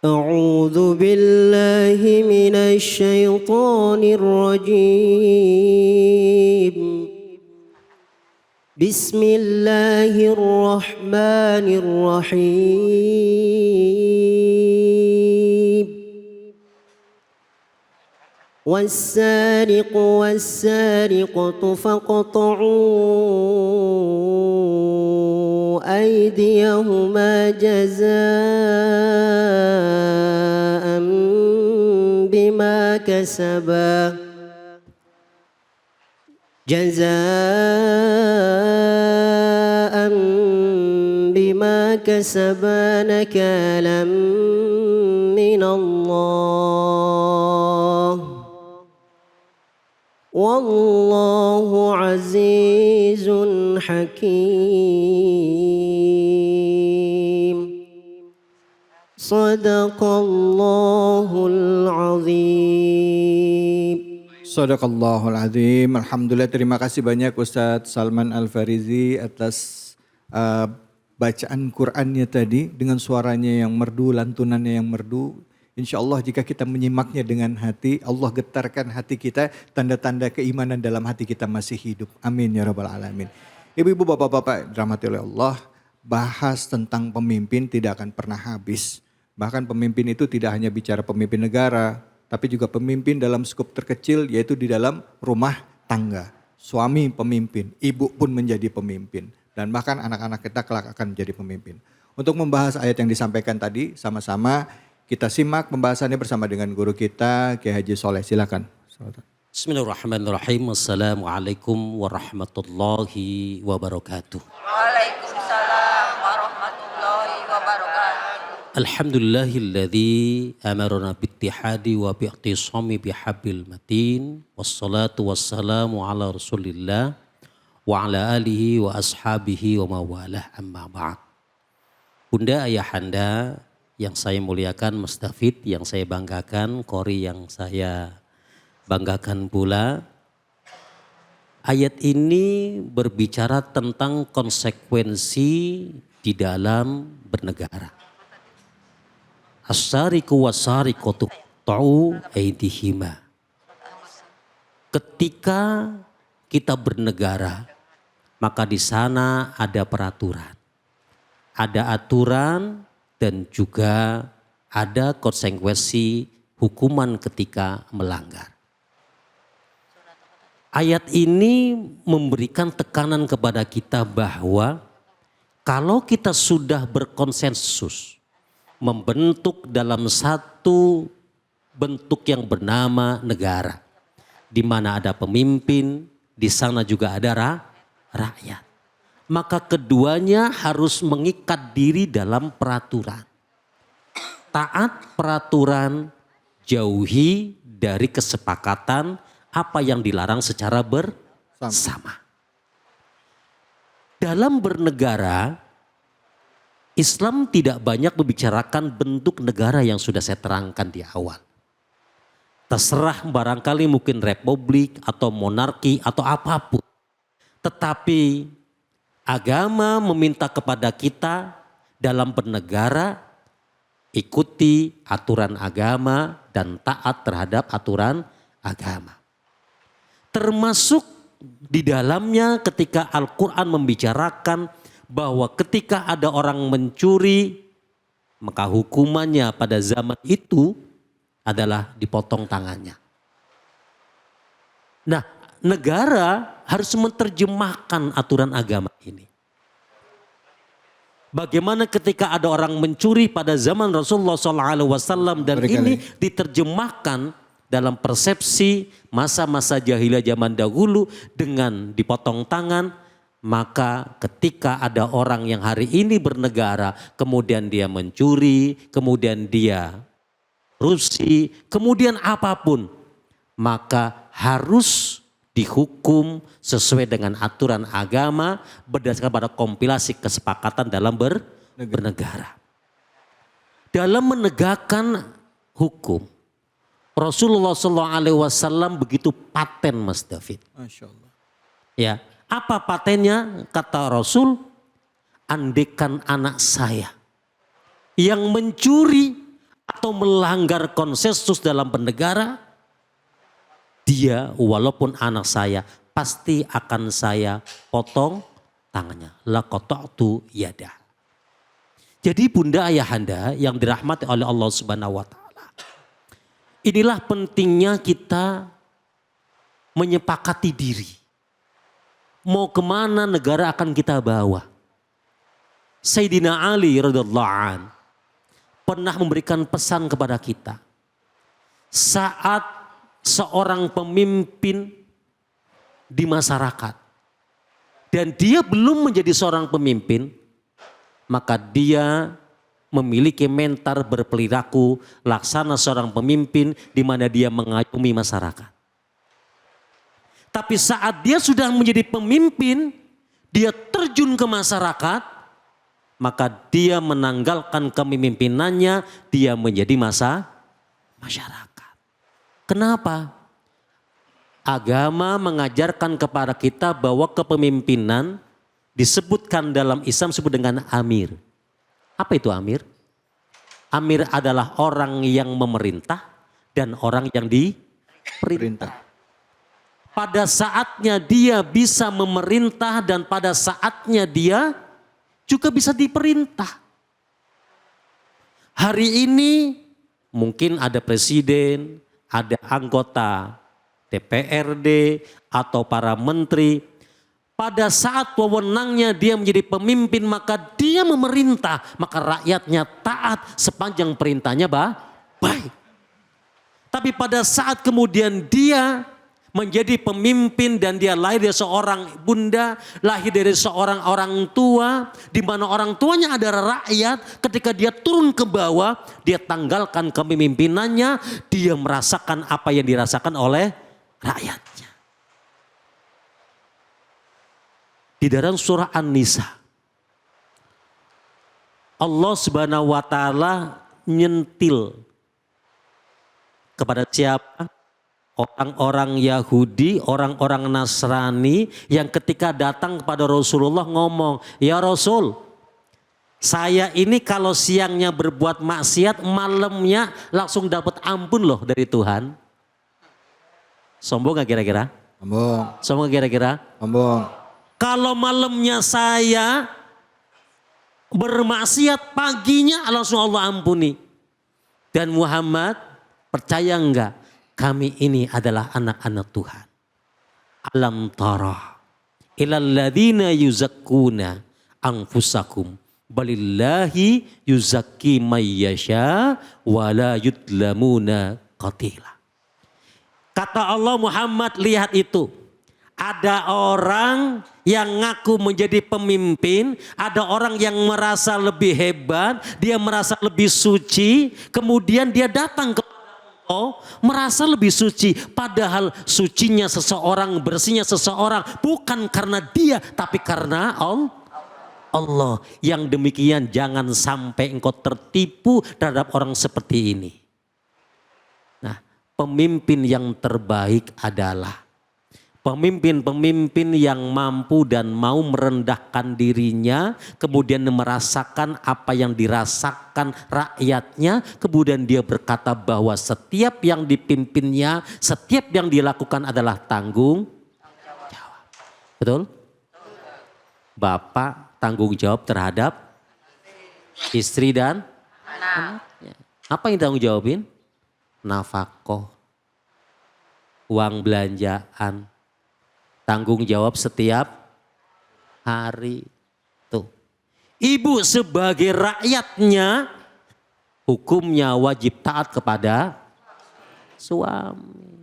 أعوذ بالله من الشيطان الرجيم. بسم الله الرحمن الرحيم. والسارق والسارقة فاقطعوا أيديهما جزاء بما كسبا نكالا من الله والله عزيز حكيم. صدق الله العظيم. Sadaqallahul Azim. Alhamdulillah, terima kasih banyak Ustadz Salman Al-Farizi atas bacaan Qur'annya tadi dengan suaranya yang merdu, lantunannya yang merdu. Insya Allah jika kita menyimaknya dengan hati, Allah getarkan hati kita, tanda-tanda keimanan dalam hati kita masih hidup. Amin ya rabbal alamin. Ibu-ibu, bapak-bapak dirahmati oleh Allah, bahas tentang pemimpin tidak akan pernah habis. Bahkan pemimpin itu tidak hanya bicara pemimpin negara, tapi juga pemimpin dalam skop terkecil, yaitu di dalam rumah tangga. Suami pemimpin, ibu pun menjadi pemimpin. Dan bahkan anak-anak kita kelak akan menjadi pemimpin. Untuk membahas ayat yang disampaikan tadi, sama-sama kita simak pembahasannya bersama dengan guru kita, Kiai Haji Soleh. Silakan. Bismillahirrahmanirrahim. Assalamualaikum warahmatullahi wabarakatuh. Waalaikumsalam warahmatullahi wabarakatuh. Alhamdulillahilladzi amarna bittihadi wa bi'tisami bihabil matin. Wassalatu wassalamu ala rasulillah wa ala alihi wa ashabihi wa mawalah amma ba'd. Bunda, ayahanda yang saya muliakan, Mustafid yang saya banggakan, Qori yang saya banggakan pula. Ayat ini berbicara tentang konsekuensi di dalam bernegara. As-sariqu was-sariqatu faqta'u aydihima. Ketika kita bernegara, maka di sana ada peraturan. Ada aturan dan juga ada konsekuensi hukuman ketika melanggar. Ayat ini memberikan tekanan kepada kita bahwa kalau kita sudah berkonsensus membentuk dalam satu bentuk yang bernama negara, di mana ada pemimpin, di sana juga ada rakyat. Maka keduanya harus mengikat diri dalam peraturan. Taat peraturan, jauhi dari kesepakatan apa yang dilarang secara bersama. Dalam bernegara, Islam tidak banyak membicarakan bentuk negara yang sudah saya terangkan di awal. Terserah, barangkali mungkin republik atau monarki atau apapun. Tetapi agama meminta kepada kita dalam bernegara, ikuti aturan agama dan taat terhadap aturan agama. Termasuk di dalamnya ketika Al-Quran membicarakan bahwa ketika ada orang mencuri, maka hukumannya pada zaman itu adalah dipotong tangannya. Nah, negara harus menerjemahkan aturan agama ini. Bagaimana ketika ada orang mencuri pada zaman Rasulullah SAW dan ini diterjemahkan dalam persepsi masa-masa jahiliyah zaman dahulu dengan dipotong tangan, maka ketika ada orang yang hari ini bernegara, kemudian dia mencuri, kemudian dia korupsi, kemudian apapun, maka harus dihukum sesuai dengan aturan agama berdasarkan pada kompilasi kesepakatan dalam bernegara. Dalam menegakkan hukum, Rasulullah SAW begitu paten, Mas David. Masya Allah. Ya, apa patennya? Kata Rasul, andekan anak saya yang mencuri atau melanggar konsensus dalam bernegara, dia walaupun anak saya pasti akan saya potong tangannya. Laqata'tu yadah. Jadi bunda ayahanda yang dirahmati oleh Allah Subhanahu wa taala. Inilah pentingnya kita menyepakati diri. Mau kemana negara akan kita bawa. Sayyidina Ali radhiyallahu an pernah memberikan pesan kepada kita. Saat seorang pemimpin di masyarakat dan dia belum menjadi seorang pemimpin, maka dia memiliki mental berperilaku laksana seorang pemimpin di mana dia mengayomi masyarakat. Tapi saat dia sudah menjadi pemimpin, dia terjun ke masyarakat, maka dia menanggalkan kepemimpinannya, dia menjadi masyarakat. Kenapa? Agama mengajarkan kepada kita bahwa kepemimpinan disebutkan dalam Islam disebut dengan amir. Apa itu amir? Amir adalah orang yang memerintah dan orang yang diperintah. Pada saatnya dia bisa memerintah dan pada saatnya dia juga bisa diperintah. Hari ini mungkin ada presiden, ada anggota DPRD atau para menteri. Pada saat wewenangnya dia menjadi pemimpin maka dia memerintah. Maka rakyatnya taat sepanjang perintahnya baik. Tapi pada saat kemudian dia menjadi pemimpin dan dia lahir dari seorang bunda, lahir dari seorang orang tua, di mana orang tuanya adalah rakyat. Ketika dia turun ke bawah, dia tanggalkan kepemimpinannya, dia merasakan apa yang dirasakan oleh rakyatnya. Di dalam surah An-Nisa, Allah Subhanahu wa taala nyentil kepada siapa? Orang-orang Yahudi, orang-orang Nasrani yang ketika datang kepada Rasulullah ngomong, "Ya Rasul, saya ini kalau siangnya berbuat maksiat, malamnya langsung dapat ampun loh dari Tuhan." Sombong gak kira-kira? Sombong. Sombong gak kira-kira? Sombong. Kalau malamnya saya bermaksiat, paginya langsung Allah ampuni. Dan Muhammad, percaya enggak? Kami ini adalah anak-anak Tuhan. Alam tara ilal ladzina yuzakkuna anfusakum balillahi yuzakki may yasha wa la yudlamuna qatila. Kata Allah, Muhammad, lihat itu. Ada orang yang ngaku menjadi pemimpin, ada orang yang merasa lebih hebat, dia merasa lebih suci, kemudian dia datang ke merasa lebih suci, padahal sucinya seseorang, bersihnya seseorang bukan karena dia tapi karena Allah. Yang demikian jangan sampai engkau tertipu terhadap orang seperti ini. Nah, pemimpin yang terbaik adalah pemimpin-pemimpin yang mampu dan mau merendahkan dirinya, kemudian merasakan apa yang dirasakan rakyatnya, kemudian dia berkata bahwa setiap yang dipimpinnya, setiap yang dilakukan adalah tanggung jawab. Betul? Bapak tanggung jawab terhadap istri dan anaknya. Apa yang tanggung jawabin? Nafkah, uang belanjaan, tanggung jawab setiap hari. Tuh. Ibu sebagai rakyatnya hukumnya wajib taat kepada suami.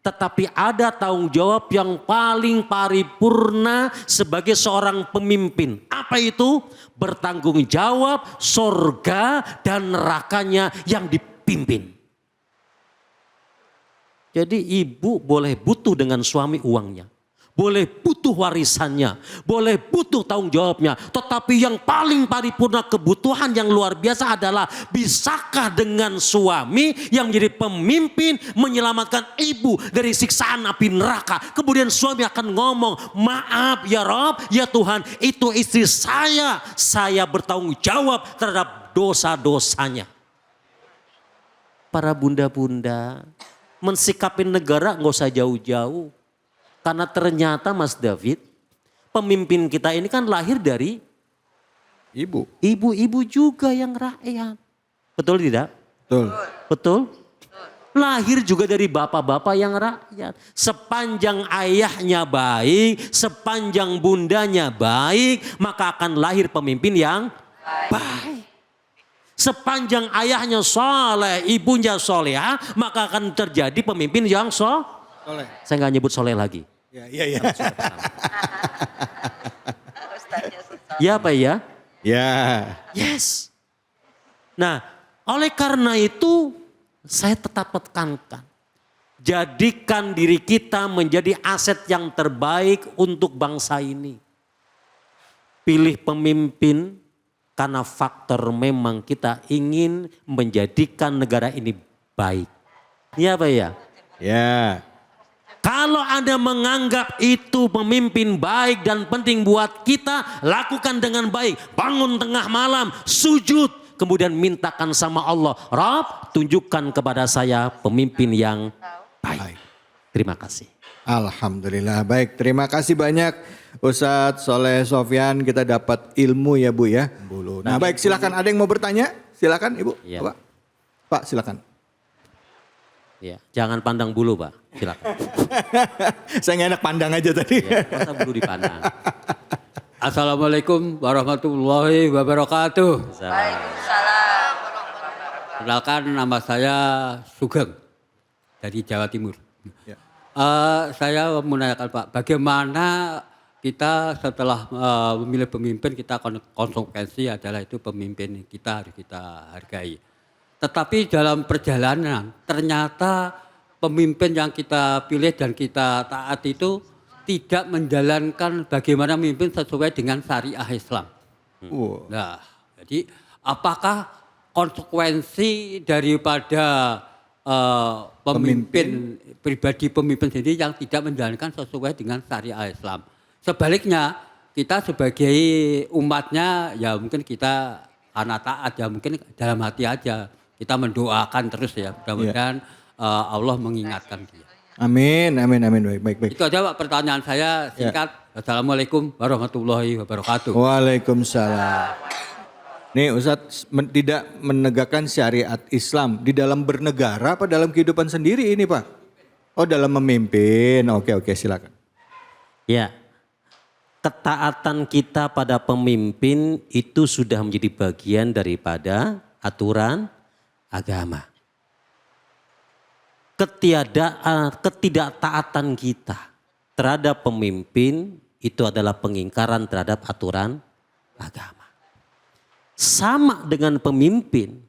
Tetapi ada tanggung jawab yang paling paripurna sebagai seorang pemimpin. Apa itu? Bertanggung jawab surga dan nerakanya yang dipimpin. Jadi ibu boleh butuh dengan suami uangnya. Boleh butuh warisannya, boleh butuh tanggung jawabnya. Tetapi yang paling paripurna kebutuhan yang luar biasa adalah bisakah dengan suami yang menjadi pemimpin menyelamatkan ibu dari siksaan api neraka. Kemudian suami akan ngomong, maaf ya Rob, ya Tuhan, itu istri saya bertanggung jawab terhadap dosa-dosanya. para bunda-bunda mensikapi negara nggak usah jauh-jauh. Karena ternyata Mas David, pemimpin kita ini kan lahir dari Ibu. ibu-ibu juga yang rakyat. Betul tidak? Betul. Betul? Lahir juga dari bapak-bapak yang rakyat. Sepanjang ayahnya baik, sepanjang bundanya baik, maka akan lahir pemimpin yang baik. Sepanjang ayahnya soleh, ibunya soleh, maka akan terjadi pemimpin yang Soleh. Saya nggak nyebut soleh lagi. Ya. Ustaznya susah. Ya apa ya? Ya. Yes. Nah, oleh karena itu saya tetap tekankan. Jadikan diri kita menjadi aset yang terbaik untuk bangsa ini. Pilih pemimpin karena faktor memang kita ingin menjadikan negara ini baik. Ya apa ya? Ya. Kalau Anda menganggap itu pemimpin baik dan penting buat kita, lakukan dengan baik. Bangun tengah malam, sujud. Kemudian mintakan sama Allah, Rabb tunjukkan kepada saya pemimpin yang baik. Terima kasih. Alhamdulillah. Baik, terima kasih banyak Ustadz Soleh Sofyan. Kita dapat ilmu ya Bu ya. Nah baik, silakan, ada yang mau bertanya? Silakan Ibu. Ya. Pak silakan. Ya, jangan pandang bulu Pak, silakan. Saya nggak enak pandang aja tadi. Ya, masa bulu dipandang. Assalamualaikum warahmatullahi wabarakatuh. Waalaikumsalam. Kenalkan, nama saya Sugeng dari Jawa Timur. Ya. Saya menanyakan Pak, bagaimana kita setelah memilih pemimpin, kita konsekuensi adalah itu pemimpin kita harus kita hargai. Tetapi dalam perjalanan ternyata pemimpin yang kita pilih dan kita taat itu tidak menjalankan bagaimana memimpin sesuai dengan syariah Islam. Nah, jadi apakah konsekuensi daripada pemimpin pribadi pemimpin sendiri yang tidak menjalankan sesuai dengan syariah Islam? Sebaliknya kita sebagai umatnya ya mungkin kita karena taat ya mungkin dalam hati aja. Kita mendoakan terus ya, mudah-mudahan Allah mengingatkan dia. Amin. Baik. Itu aja Pak pertanyaan saya singkat. Assalamualaikum warahmatullahi wabarakatuh. Waalaikumsalam. Nih Ustadz tidak menegakkan syariat Islam di dalam bernegara apa dalam kehidupan sendiri ini Pak? Oh dalam memimpin, oke silakan. Ya, ketaatan kita pada pemimpin itu sudah menjadi bagian daripada aturan agama. Ketidaktaatan kita terhadap pemimpin itu adalah pengingkaran terhadap aturan agama. Sama dengan pemimpin.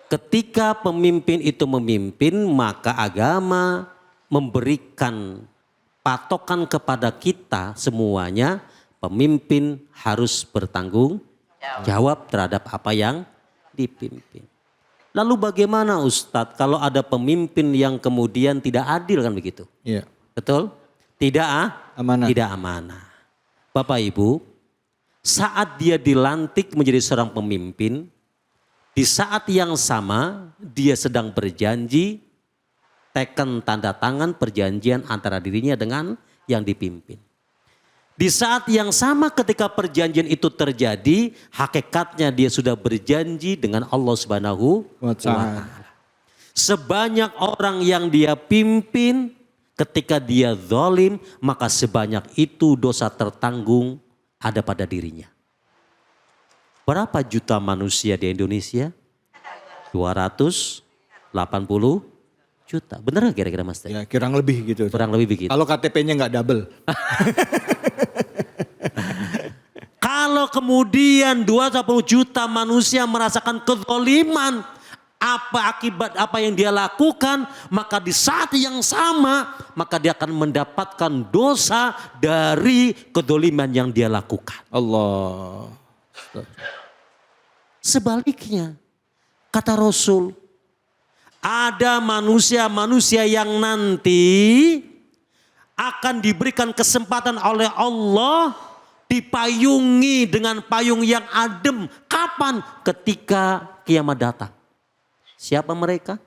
Ketika pemimpin itu memimpin, maka agama memberikan patokan kepada kita semuanya, pemimpin harus bertanggung jawab terhadap apa yang dipimpin. Lalu bagaimana Ustadz kalau ada pemimpin yang kemudian tidak adil kan begitu? Iya. Betul? Tidak amanah. Tidak amanah. Bapak Ibu, saat dia dilantik menjadi seorang pemimpin, di saat yang sama dia sedang berjanji, teken tanda tangan perjanjian antara dirinya dengan yang dipimpin. Di saat yang sama ketika perjanjian itu terjadi, hakikatnya dia sudah berjanji dengan Allah Subhanahu wa Ta'ala. Sebanyak orang yang dia pimpin, ketika dia zalim, maka sebanyak itu dosa tertanggung ada pada dirinya. Berapa juta manusia di Indonesia? 280 juta. Benar gak kira-kira Mas? Ya kurang lebih gitu. Kurang lebih begitu. Kalau KTP-nya nggak double. Kalau kemudian 280 juta manusia merasakan kezaliman, apa akibat apa yang dia lakukan, maka di saat yang sama maka dia akan mendapatkan dosa dari kezaliman yang dia lakukan. Allah. Sebaliknya, kata Rasul, ada manusia-manusia yang nanti akan diberikan kesempatan oleh Allah dipayungi dengan payung yang adem. Kapan? Ketika kiamat datang. Siapa mereka?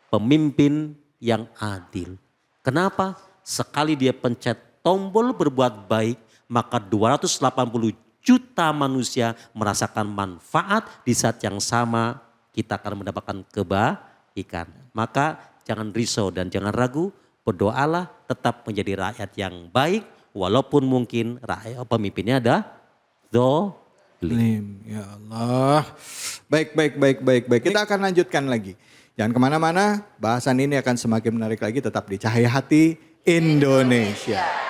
pemimpin yang adil. Kenapa? Sekali dia pencet tombol berbuat baik, maka 280 juta manusia merasakan manfaat, di saat yang sama kita akan mendapatkan kebaikan. Maka jangan risau dan jangan ragu, berdoalah tetap menjadi rakyat yang baik walaupun mungkin rakyat pemimpinnya ada zalim. Ya Allah. Baik. Kita akan lanjutkan lagi. Jangan kemana-mana, bahasan ini akan semakin menarik lagi, tetap di Cahaya Hati Indonesia.